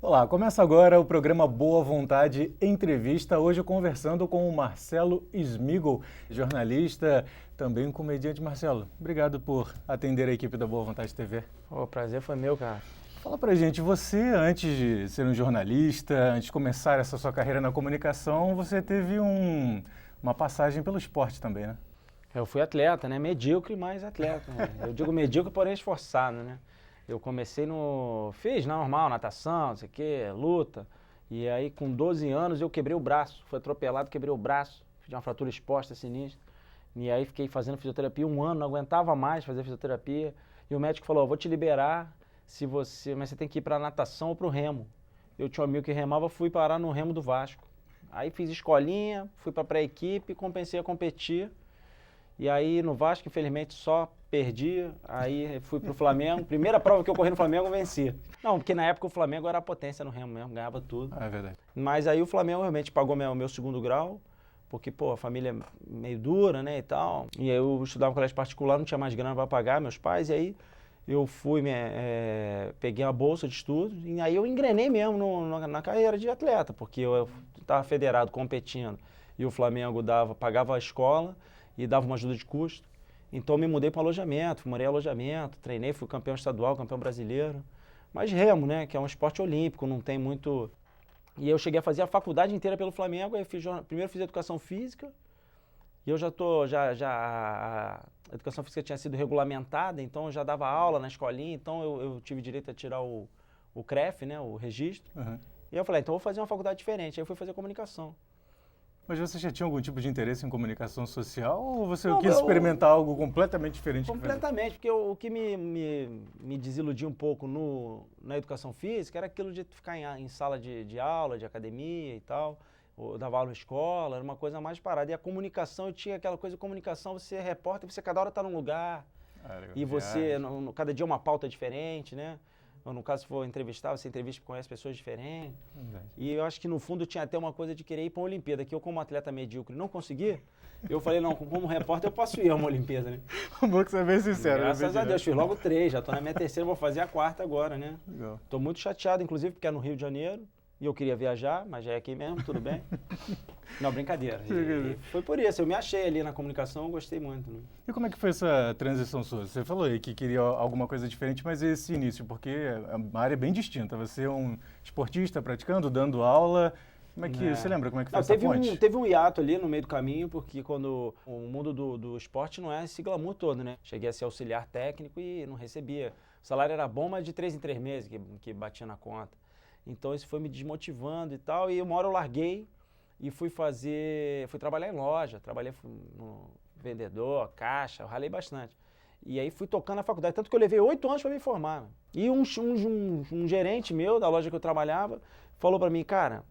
Olá, começa agora o programa Boa Vontade Entrevista, hoje conversando com o Marcelo Smigol, jornalista, também comediante. Marcelo, obrigado por atender a equipe da Boa Vontade TV. O prazer foi meu, cara. Fala pra gente, você antes de ser um jornalista, antes de começar essa sua carreira na comunicação, você teve uma passagem pelo esporte também, né? Eu fui atleta, né? Medíocre, mas atleta. Né? Eu digo medíocre, porém esforçado, né? Eu comecei fiz normal, natação, não sei o quê, luta. E aí com 12 anos eu quebrei o braço. Fui atropelado, quebrei o braço. Fiz uma fratura exposta sinistra. E aí fiquei fazendo fisioterapia 1 ano, não aguentava mais fazer fisioterapia. E o médico falou, vou te liberar, mas você tem que ir pra natação ou pro remo. Eu tinha um amigo que remava, fui parar no remo do Vasco. Aí fiz escolinha, fui pra pré-equipe, comecei a competir. E aí no Vasco, infelizmente, só perdi, aí fui pro Flamengo. Primeira prova que eu corri no Flamengo, eu venci. Não, porque na época o Flamengo era a potência no remo mesmo, ganhava tudo. Ah, é verdade. Mas aí o Flamengo realmente pagou meu segundo grau, porque, pô, a família é meio dura, né, e tal. E aí eu estudava em colégio particular, não tinha mais grana para pagar, meus pais, e aí eu fui, peguei uma bolsa de estudos, e aí eu engrenei mesmo na carreira de atleta, porque eu estava federado, competindo, e o Flamengo pagava a escola, e dava uma ajuda de custo. Então me mudei para alojamento, morei em alojamento, treinei, fui campeão estadual, campeão brasileiro. Mas remo, né, que é um esporte olímpico, não tem muito... E eu cheguei a fazer a faculdade inteira pelo Flamengo, aí primeiro fiz educação física, e eu a educação física tinha sido regulamentada, então eu já dava aula na escolinha, então eu tive direito a tirar o CREF, né, o registro. Uhum. E eu falei, então eu vou fazer uma faculdade diferente, aí eu fui fazer comunicação. Mas você já tinha algum tipo de interesse em comunicação social ou você quis experimentar algo completamente diferente? Completamente, porque o que me desiludia um pouco na educação física era aquilo de ficar em sala de aula, de academia e tal, ou dava aula em escola, era uma coisa mais parada. E a comunicação, eu tinha aquela coisa de comunicação, você é repórter, você cada hora está num lugar, e você, cada dia uma pauta diferente, né? Ou no caso, se for entrevistar, você entrevista e conhece pessoas diferentes. E eu acho que no fundo tinha até uma coisa de querer ir para uma Olimpíada, que eu como atleta medíocre não consegui. Eu falei, não, como repórter eu posso ir a uma Olimpíada, né? Bom que você é bem sincero. Graças a Deus, fiz logo 3, já tô na minha terceira, vou fazer a 4ª agora, né? Legal. Tô muito chateado, inclusive, porque é no Rio de Janeiro, e eu queria viajar, mas já é aqui mesmo, tudo bem. Não, brincadeira. E foi por isso, eu me achei ali na comunicação, eu gostei muito. Né? E como é que foi essa transição sua? Você falou aí que queria alguma coisa diferente, mas esse início, porque é uma área bem distinta. Você é um esportista praticando, dando aula. Como é que você lembra como é que foi essa ponte? Teve um hiato ali no meio do caminho, porque quando o mundo do esporte não é esse glamour todo, né? Cheguei a ser auxiliar técnico e não recebia. O salário era bom, mas de 3 em 3 meses que batia na conta. Então isso foi me desmotivando e tal, e uma hora eu larguei e fui trabalhar em loja, trabalhei no vendedor, caixa, eu ralei bastante. E aí fui tocando na faculdade, tanto que eu levei 8 anos para me formar. Né? E um gerente meu da loja que eu trabalhava falou para mim, cara,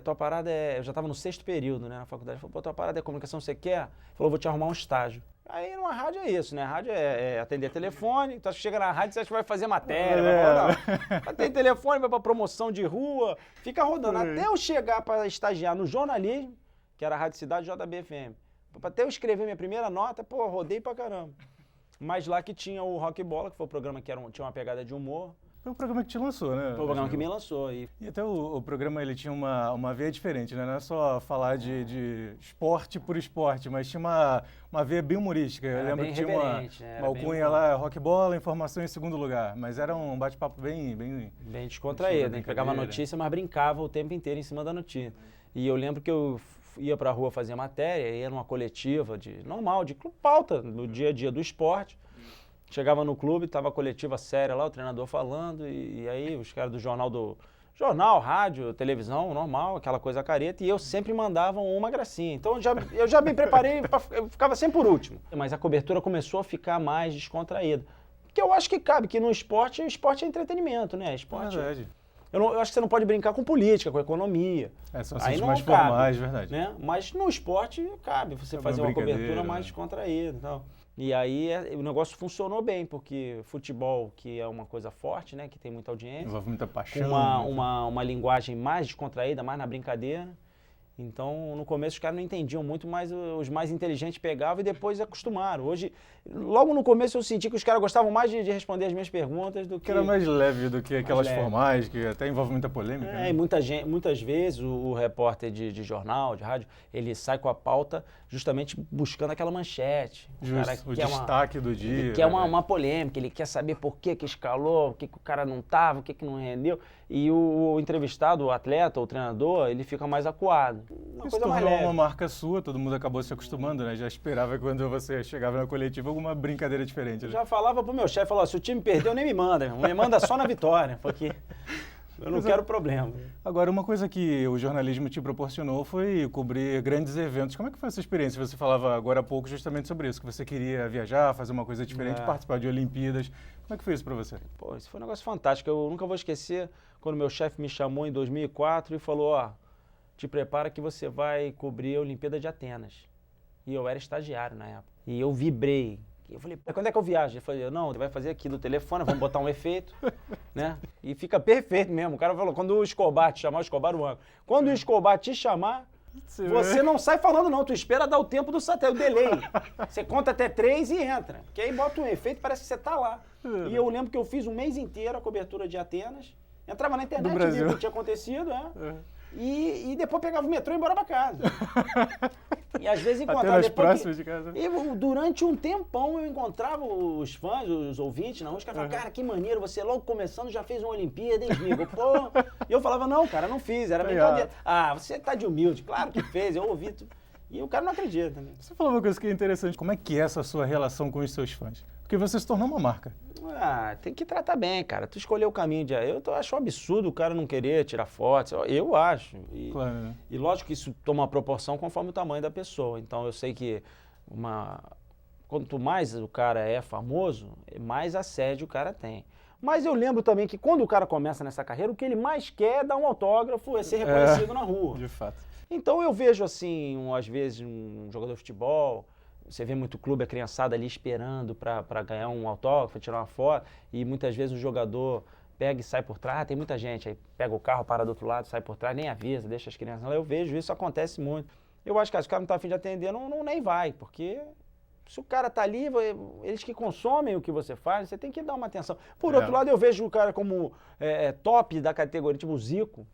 tua parada eu já estava no 6º período, né, na faculdade, falou, pô, tua parada é comunicação, você quer? Falou, vou te arrumar um estágio. Aí numa rádio é isso, né? A rádio é atender telefone, então você chega na rádio, você acha que vai fazer matéria, vai rodar. Atende telefone, vai pra promoção de rua, fica rodando. Até eu chegar para estagiar no jornalismo, que era a Rádio Cidade JBFM, até eu escrever minha primeira nota, pô, rodei pra caramba. Mas lá que tinha o Rock Bola, que foi o programa que tinha uma pegada de humor. Foi o programa que te lançou, né? Foi o programa que me lançou. E até o programa ele tinha uma veia diferente, né? Não é só falar de esporte por esporte, mas tinha uma veia bem humorística. Eu lembro que tinha uma alcunha lá, rock bola, informação em segundo lugar. Mas era um bate-papo bem descontraído. A gente pegava a notícia, mas brincava o tempo inteiro em cima da notícia. E eu lembro que eu ia pra rua fazer matéria, ia numa coletiva normal, de pauta, no dia a dia do esporte. Chegava no clube, tava a coletiva séria lá, o treinador falando, e aí os caras do jornal, rádio, televisão, normal, aquela coisa careta, e eu sempre mandava uma gracinha. Então eu já me preparei, eu ficava sempre por último. Mas a cobertura começou a ficar mais descontraída. Porque eu acho que cabe, que no esporte, o esporte é entretenimento, né? Esporte, é verdade. Eu acho que você não pode brincar com política, com economia. São assuntos mais formais, verdade. Né? Mas no esporte cabe você fazer uma cobertura mais descontraída e tal. E aí o negócio funcionou bem, porque futebol, que é uma coisa forte, né, que tem muita audiência. Envolve muita paixão. Com uma linguagem mais descontraída, mais na brincadeira. Então, no começo os caras não entendiam muito, mas os mais inteligentes pegavam e depois acostumaram. Hoje, logo no começo eu senti que os caras gostavam mais de responder as minhas perguntas do que... Que era mais leve do que aquelas formais, que até envolve muita polêmica. Né? E muitas vezes o repórter de jornal, de rádio, ele sai com a pauta justamente buscando aquela manchete. Justo, o destaque do dia. Ele quer uma polêmica, ele quer saber por que escalou, o que o cara não tava, o que não rendeu. E o entrevistado, o atleta, o treinador, ele fica mais acuado. Isso tornou uma marca sua, todo mundo acabou se acostumando, né? Já esperava que quando você chegava na coletiva alguma brincadeira diferente. Né? Já falava pro meu chefe, falou, se o time perdeu, nem me manda, me manda só na vitória, porque eu não quero problema. Agora, uma coisa que o jornalismo te proporcionou foi cobrir grandes eventos. Como é que foi essa experiência? Você falava agora há pouco justamente sobre isso, que você queria viajar, fazer uma coisa diferente, participar de Olimpíadas. Como é que foi isso para você? Pô, isso foi um negócio fantástico. Eu nunca vou esquecer quando meu chefe me chamou em 2004 e falou, te prepara que você vai cobrir a Olimpíada de Atenas. E eu era estagiário na época. E eu vibrei. Eu falei, quando é que eu viajo? Ele falou, não, você vai fazer aqui no telefone, vamos botar um efeito, né? E fica perfeito mesmo. O cara falou, quando o Escobar te chamar, o Escobar o ângulo. Quando o Escobar te chamar, você não sai falando não, tu espera dar o tempo do satélite, o delay. Você conta até 3 e entra. Porque aí bota um efeito, parece que você tá lá. E eu lembro que eu fiz um mês inteiro a cobertura de Atenas. Entrava na internet, via o que tinha acontecido, E depois pegava o metrô e ia embora pra casa. E às vezes encontrava até próximas de casa. E durante um tempão eu encontrava os fãs, os ouvintes na rua, os caras falavam, cara, que maneiro, você logo começando já fez uma Olimpíada, hein, Smigo? Pô. E eu falava, não, cara, não fiz, era brincadeira. Você tá de humilde, claro que fez, eu ouvi tudo. E o cara não acredita, né? Você falou uma coisa que é interessante, como é que é essa sua relação com os seus fãs? Porque você se tornou uma marca. Tem que tratar bem, cara. Tu escolheu o caminho de... Eu acho um absurdo o cara não querer tirar fotos. Eu acho. Claro, né? E lógico que isso toma uma proporção conforme o tamanho da pessoa. Então eu sei que quanto mais o cara é famoso, mais assédio o cara tem. Mas eu lembro também que quando o cara começa nessa carreira, o que ele mais quer é dar um autógrafo, é ser reconhecido na rua. De fato. Então eu vejo assim, às vezes, um jogador de futebol... Você vê muito clube, a criançada ali esperando para ganhar um autógrafo, tirar uma foto, e muitas vezes o jogador pega e sai por trás, tem muita gente, aí pega o carro, para do outro lado, sai por trás, nem avisa, deixa as crianças lá. Eu vejo isso, acontece muito. Eu acho que se o cara não está a fim de atender, não nem vai, porque se o cara está ali, eles que consomem o que você faz, você tem que dar uma atenção. Por outro lado, eu vejo o cara como top da categoria, tipo o Zico.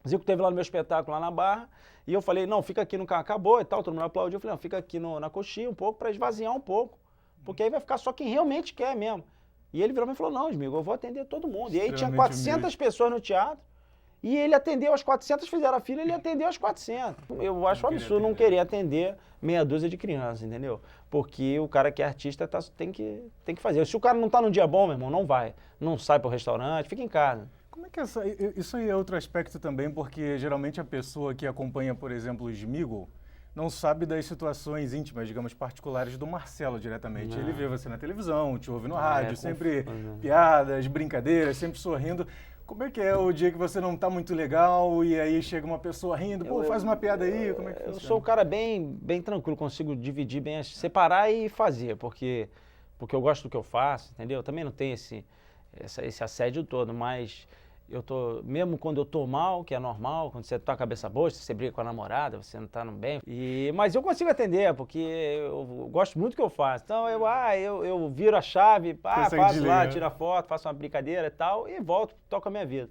O Zico teve lá no meu espetáculo, lá na Barra, e eu falei, não, fica aqui no carro, acabou e tal, todo mundo aplaudiu. Eu falei, não, fica aqui na coxinha um pouco para esvaziar um pouco, porque aí vai ficar só quem realmente quer mesmo. E ele virou e falou, não, amigo, eu vou atender todo mundo. E aí tinha 400 pessoas no teatro, e ele atendeu as 400, fizeram a fila, ele atendeu as 400. Eu acho um absurdo não querer atender meia dúzia de crianças, entendeu? Porque o cara que é artista tem que fazer. Se o cara não tá num dia bom, meu irmão, não vai. Não sai pro restaurante, fica em casa. Como é que isso aí é outro aspecto também, porque geralmente a pessoa que acompanha, por exemplo, o Smigo, não sabe das situações íntimas, digamos, particulares do Marcelo diretamente. Ele vê você na televisão, te ouve no rádio, sempre piadas, brincadeiras, sempre sorrindo. Como é que é o dia que você não tá muito legal e aí chega uma pessoa rindo, faz uma piada aí, como é que funciona? Eu sou um cara bem tranquilo, consigo dividir bem, separar e fazer, porque eu gosto do que eu faço, entendeu? Eu também não tenho esse assédio todo, mas mesmo quando eu tô mal, que é normal, quando você tá com a cabeça boa, você briga com a namorada, você não tá no bem. Mas eu consigo atender, porque eu gosto muito do que eu faço. Então eu viro a chave, faço lá, tiro a foto, faço uma brincadeira e tal, e volto, toco a minha vida.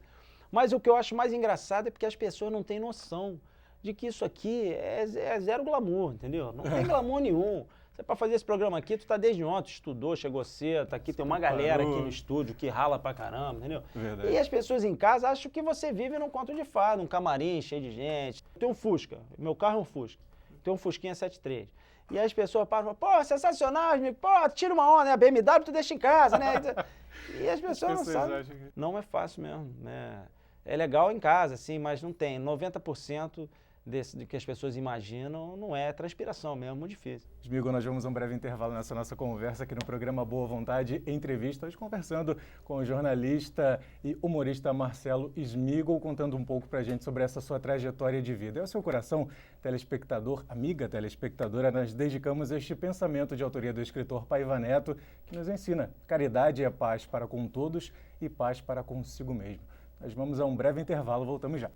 Mas o que eu acho mais engraçado é porque as pessoas não têm noção de que isso aqui é zero glamour, entendeu? Não tem glamour nenhum. Para fazer esse programa aqui, tu tá desde ontem, estudou, chegou cedo, tá aqui, tem uma galera aqui no estúdio que rala pra caramba, entendeu? Verdade. E as pessoas em casa acham que você vive num conto de fada, num camarim cheio de gente. Tem um Fusca, meu carro é um Fusca, tem um Fusquinha 73. E aí as pessoas param e falam, pô, sensacional, amigo, pô, tira uma onda, né? A BMW tu deixa em casa, né? E as pessoas não sabem. Não é fácil mesmo, né? É legal em casa, assim, mas não tem. 90% do que as pessoas imaginam não é transpiração mesmo, muito difícil. Smigo, nós vamos a um breve intervalo nessa nossa conversa aqui no programa Boa Vontade Entrevista, hoje conversando com o jornalista e humorista Marcelo Smigo, contando um pouco pra gente sobre essa sua trajetória de vida. É o seu coração, telespectador, amiga telespectadora, nós dedicamos este pensamento de autoria do escritor Paiva Neto, que nos ensina: caridade é paz para com todos e paz para consigo mesmo. Nós vamos a um breve intervalo, voltamos já.